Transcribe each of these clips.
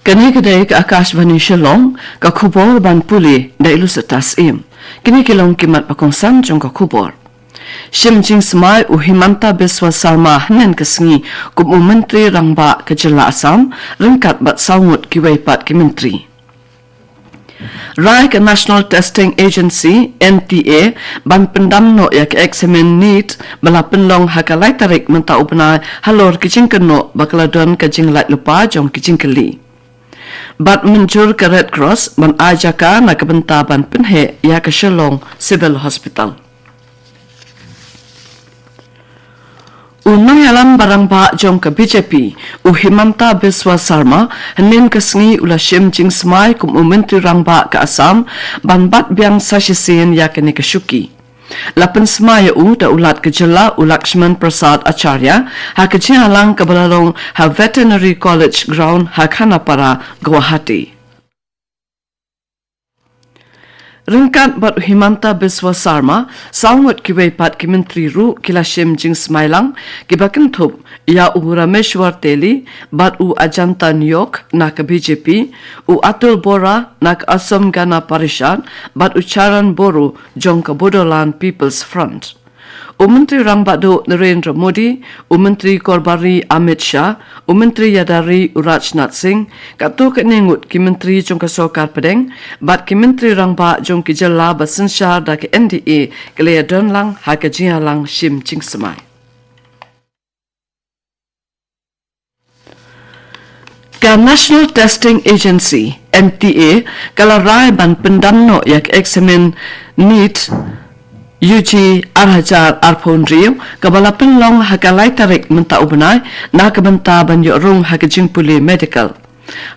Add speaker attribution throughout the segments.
Speaker 1: Kini kedai ke AKASHVANI Shillong ka khubor ban puli da ilu setas im. Kini kilong kimat pakongsan jong ka khubor. Shimjing semai uhimanta Biswa Salma hanen kesengi kum menteri rangba ke Jela Assam rengkat bat saungut kiwaipat ke menteri. Rai ke National Testing Agency NTA ban pendam no yak examine need bala penlong hakalai tarik menta upna halor kijing keno bakaladon kajing lait lupa jong kijing keli. Bat menjur ke Red Cross ban ajaka na kebenta ban penhe ya ke Shillong Civil Hospital. Unang alam barang ba jong ke BJP uhimanta Biswa Sarma henin kesengi ula shimjing semai kum menteri rangba ke Assam ban bat biang sasisen ya ke nikashuki. Lapan semaya da ulat ke Jela Lakshman Prasad Acharya ha ke jialang ke Balalong ha Veterinary College Ground ha Khanapara Guwahati. Rengkat bat Himanta Biswa Sarma saungut kiwaipat ki menteri ru kila shimjing smailang kibakin thup ya u Rameshwar Teli bat u Ajanta New York na ke BJP u Atul Bora na ke Assam Gana Parishad bat u Charan Boru jong ke Bodoland People's Front. Menteri Rangbado Narendra Modi, Menteri Korbari Amit Shah, Menteri Yadari Rajnath Singh, kato ke nengut ki menteri jong ke Sokar Pedeng, bat ki menteri Rangba jong ki Jela Basensyar da ke NDA ke lea donlang ha ke jialang shim ching semai. Ka National Testing Agency NTA kala rai ban pendamno yak examine need UG Arhajar Arpon Rio kabala penlong hakalai tarik menta ubnai na kabenta banyo rong hakajing puli medical.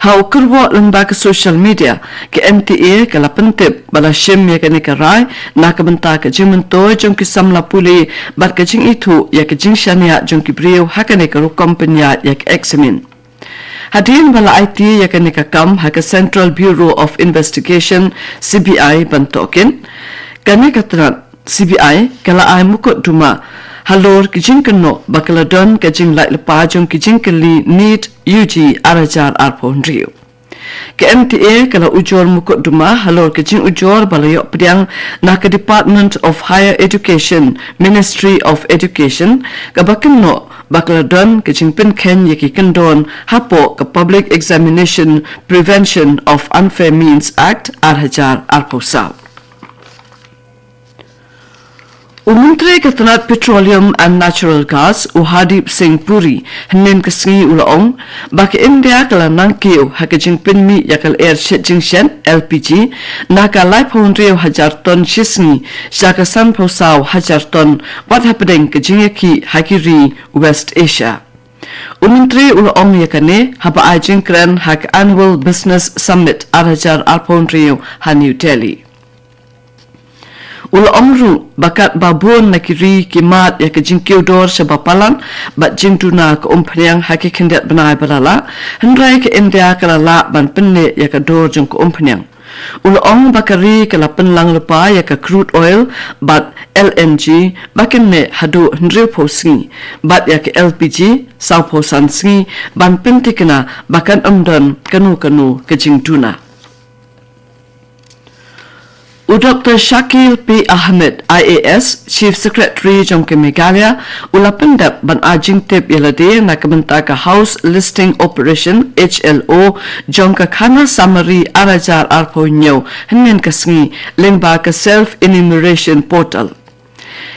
Speaker 1: Hau kurwo lengba ke social media ke NTA kala pentip bala shim ya ke nikarai na kabenta ke jing mento jong ki samla puli bat ke jing itu ya ke jing shania jong ki brio hakane ke kompanya ya ke examine. Hadirin bala IT ya ke nikakam haka Central Bureau of Investigation CBI bantokin kani katrat CBI kala ay mukot duma halor kijing keno bakaladon kijing lait lepa jong kijing keli need UG Arhajar Arpon Rio. Ke MTA kala ujor mukot duma halor kijing ujor balayok pediang na ke Department of Higher Education Ministry of Education kabakeno bakaladon kijing pinken yaki kendon hapo ke Public Examination Prevention of Unfair Means Act Arhajar Arposaw. Menteri Ketenat Petroleum and Natural Gas Uhadip Singh Puri henin kesengi ulaong baki India kala nangkiu hakajing pinmi yakal air jing shen LPG naka lai pondrio hajar ton shisni shaka san posaw hajar ton what happening kajing yaki hakiri West Asia. Menteri ulaong yakane haba ajing kren hak Annual Business Summit Arhajar Arpondrio ha New Delhi. Ula omru bakat babun nakiri kimat ya ke jingkiu dor sabapalan bat jingtuna ke umpanyang haki kendet benai balala hendrai ke India kalala ban penne ya ke dor jong ke umpanyang. Ula ong bakari kala penlang lepa ya ke crude oil bat LNG bakin ne hadu hendri posingi bat ya ke LPG sau posan singi ban pentikena bakan umdan kanu ke jingtuna. Dr. Shakil P. Ahmed, IAS, Chief Secretary jong ke Meghalaya, ula pendap ban ajing tip yalade na kementa ka House Listing Operation HLO jong ka Khana Summary Arhajar Arponyo henin kesengi lengba ka Self-Enumeration Portal.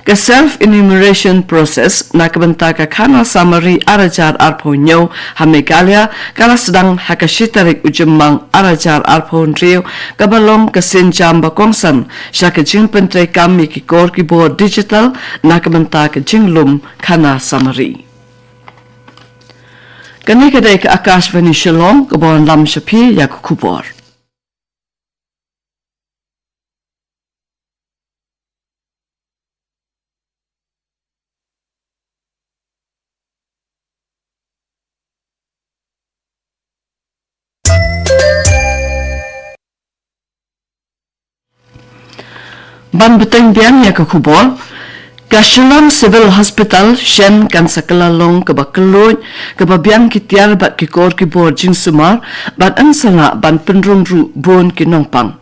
Speaker 1: Ka self-enumeration process na kebenta ka Khana Summary Arhajar Arponyo ha Meghalaya kala sedang hakashitarik ujemang Arhajar Arponyo kabalong kasinjam bakongsan sya ka jing pentre kami ki kor ki board digital na kebenta ka jinglum Khana Summary. Kani kadai ka AKASHVANI Shillong kabon lam shapi ya kubor. Ban beteng bian ya ke kubor Ka Shillong Civil Hospital Shen kan sakalalong ka bakaloj ka babiang kitiar bat ki kor ki bor jing sumar bat ang sanga ban penrung ru bon ki nongpang.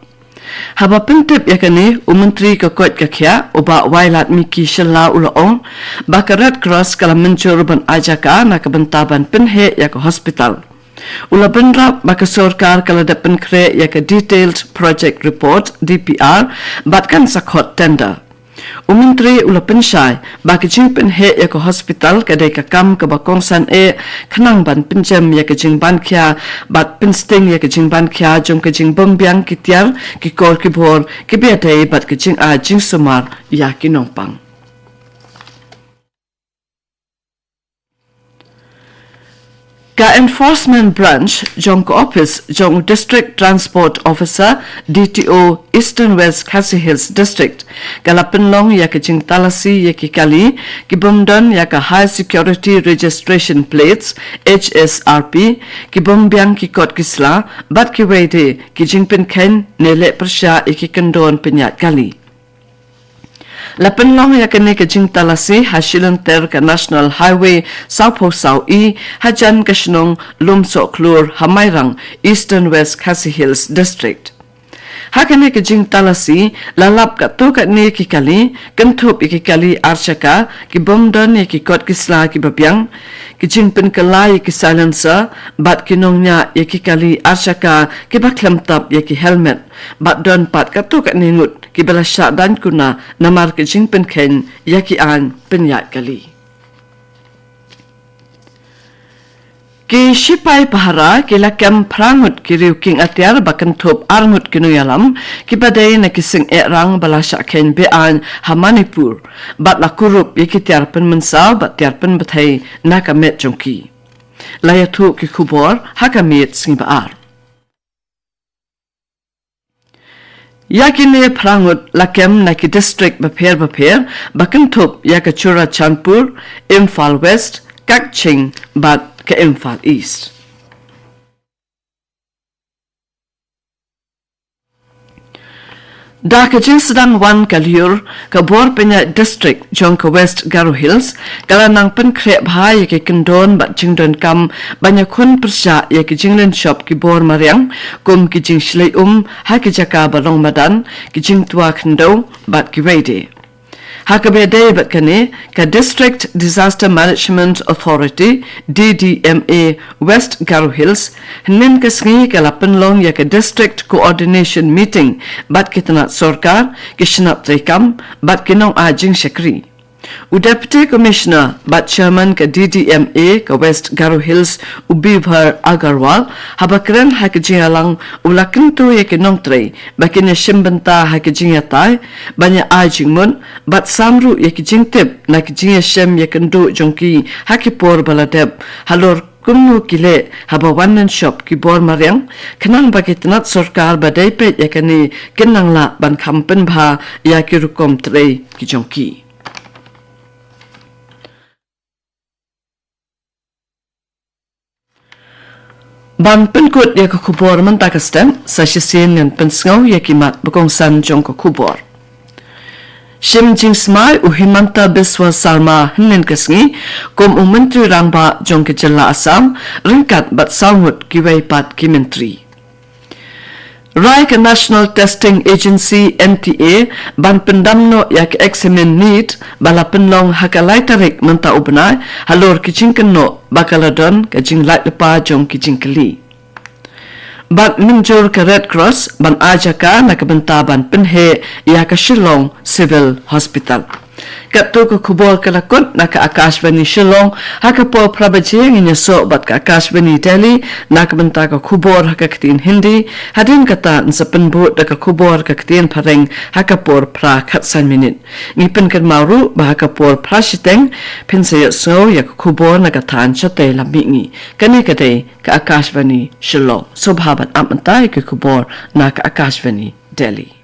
Speaker 1: Haba pentip yakani umentri ka kot ka kya uba wailat miki shalla ulaong baka Red Cross kala mencur ban ajaka na ka bentaban penhe ya ka hospital. Ula benrap baka sorkar kala da penkre ya ka detailed project report DPR bat kan sakot tender. Umentri ula pensyai baka jing penhe ya ka hospital kadai ka kam ka bakongsan kanang ban penjem ya ka jing ban kya bat pensting ya ka jing ban kya jom ka jing bombyang kitiar ki kor ki bor ki biadai bat ka jing a jing sumar ya ki nongpang. Ka Enforcement Branch jong ka office jong District Transport Officer DTO Eastern West Khasi Hills District kala penlong ya ka jing talasi ya ki kali ki bomdon ya ka High Security Registration Plates HSRP ki bombyang ki kot kisla bat ki wede ki jing penken nele persya iki kendon penyat kali. Lapan long ya kene ke jing talasi hasilan ter ka National Highway South South hajan kashnong lumso klur hamairang Eastern West Khasi Hills District. Hakane ke jing talasi lalap ka tu ka ni ki kali kentup ki kali archaka ki bomdon ki kot kisla ki babyang ki jing pen kalai ki silencer bat kinongnya ki kali archaka ki baklam tap ki helmet bat don pat ka tu ka ni ngut ki bala sya dan kuna namar ki jing pen ken ki an penyat kali. Ki sipai pahara ki lakam prangut ki riu king atiar bakan thup arngut kinuyalam ki badai na kising erang balasya ken bean hamanipur bat lakurup ki tiar pen mensaw bat tiar pen bathai nakamet jongki layatu ki kubor hakamet sing baar yakine prangut lakem na ki district baper bakan thup yakachura Chandpur Imphal West Kakching bat ke Imphal East. Da ka jing sedang wan kaliur ka bor penya district jong ka West Garo Hills kala nang pen krep bhai ke kendon bat jing don kam banya khun persya ya ki jinglen shop ki bor mariang kum ki jing shlei ha ki jaka balong madan ki jing tua khndo bat ki ready. Hakabe David kane ka District Disaster Management Authority DDMA West Garo Hills nen ka sngi ka lapenlong ya ka District Coordination Meeting bat kitna sorkar ki shnap trekam bat kinong ajing shakri. Deputy Commissioner bat Chairman ka DDMA ka West Garo Hills Ubibhar Agarwal habakran hakijingalang ulakinto ya kinong tre bakin shimbanta hakijingatai banya ajingmun bat samru ya kijingtip na kijinga shem ya kendo jongki hakipor baladeb halor kumnu kile haba wanan shop ki bor mariang kanang bakitnat sorkar badai pet ya kani kinang la ban kampen bha ya kirukom tre ki jongki. Ban penkut ya ka kubor man Pakistan sa sisien ngan pensngau ya kimat bukongsan jong ka kubor. Shim jing smai uhimanta biswa salma hinen kasngi kom menteri rangba jong ke jalla Assam ringkat bat sawut kiwai pat ki menteri. Rai ka National Testing Agency NTA ban pendamno yak examine need bala penlong hakalai tarik menta ubnai halor kijing kenno bakaladon kajing lait lepa jong kijing keli. Ban minjur ka Red Cross ban ajaka na kabenta ban penhe ya ka Shillong Civil Hospital. Kapto ka kubor kalakot na ka AKASHVANI Shillong haka po prabajing inya so bat ka AKASHVANI Delhi na kabenta ka kubor haka katin Hindi hadin kata nsa penbut da ka kubor ka katin pareng haka por pra katsan minit. Ngipen kan mauru ba haka por pra shiteng pinsaya so ya ka kubor na katan syate lamingi kani kadai ka AKASHVANI Shillong. Sobhabat amantay ka kubor na ka AKASHVANI Delhi.